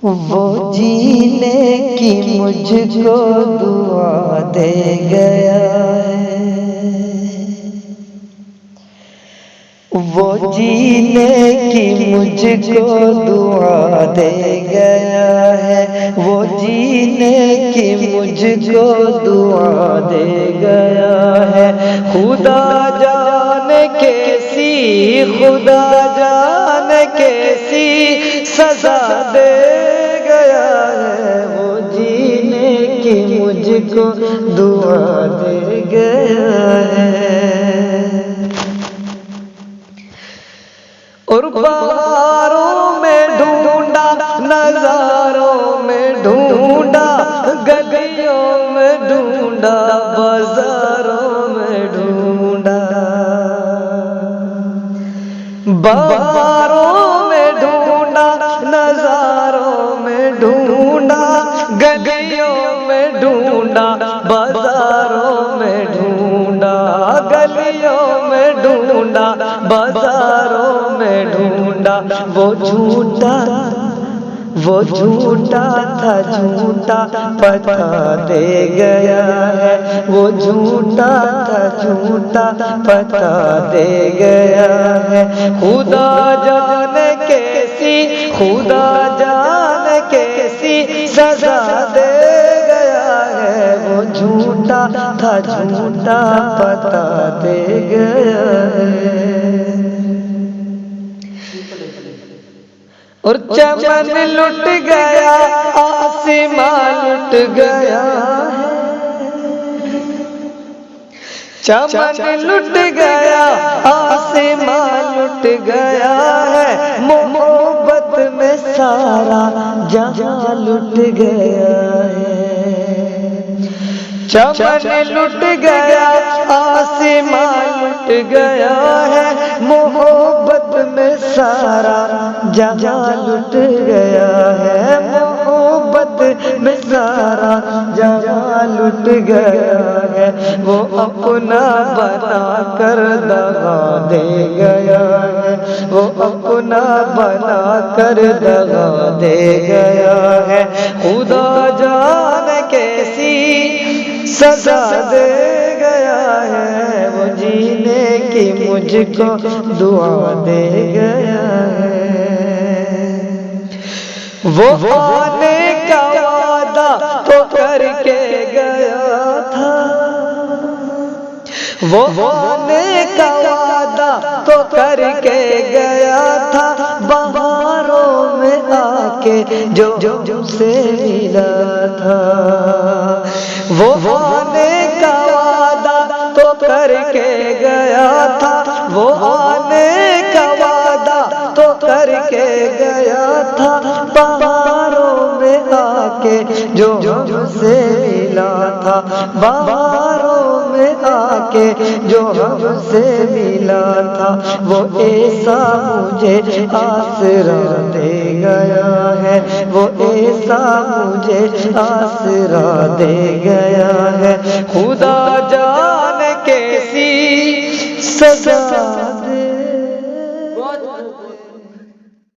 وہ جینے کی مجھ کو دعا دے گیا ہے، وہ جینے کی مجھ کو دعا دے گیا ہے، وہ جینے کی مجھ کو دعا دے گیا ہے۔ خدا جانے کیسی، خدا جانے کیسی سزا دے گیا ہے، وہ جینے کی مجھ کو دعا دے گیا ہے۔ اور بہاروں میں ڈھونڈا، نظاروں میں ڈھونڈا، گلیوں میں ڈھونڈا، بازاروں میں ڈھونڈا، بہاروں میں ڈھونڈا، نظاروں میں ڈھونڈا، گلیوں میں ڈھونڈا، بازاروں میں ڈھونڈا، گلیوں میں ڈھونڈا، بازاروں میں ڈھونڈا، وہ جھوٹا تھا، جھوٹا پتا دے گیا ہے، وہ جھوٹا تھا، جھوٹا پتا دے گیا ہے۔ خدا جانے کیسی، خدا جانے کیسی سزا دے گیا ہے، وہ جھوٹا تھا، جھوٹا پتا دے گیا ہے۔ اور چمن لٹ گیا، آسمان لٹ گیا ہے، چمن لٹ گیا، آسمان لٹ گیا ہے، محبت میں سارا جہاں لٹ گیا ہے۔ چمن لٹ گیا، آسمان لٹ گیا ہے، محبت میں سارا جہاں لٹ گیا ہے، محبت میں سارا جہاں لٹ گیا ہے۔ وہ اپنا بنا کر دغا دے گیا ہے، وہ اپنا بنا کر دغا دے گیا ہے۔ خدا جانے کیسی سزا دے گیا ہے، وہ جینے کی مجھ کو دعا دے گیا ہے۔ وہ آنے کا وعدہ تو کر کے گیا تھا، وہ آنے کا وعدہ تو کر کے گیا تھا، بہاروں میں آ کے جو سے ملا تھا، وہ آنے کا وعدہ تو کر کے گیا تھا، وہ آنے کا وعدہ تو کر کے گیا تھا، بہاروں میں آ کے جو سے ملا تھا، بہاروں میں آ کے جو ہم سے ملا تھا، وہ ایسا مجھے آسرا دے گیا ہے، وہ ایسا مجھے آسرا دے گیا ہے۔ خدا جانے کیسی سزا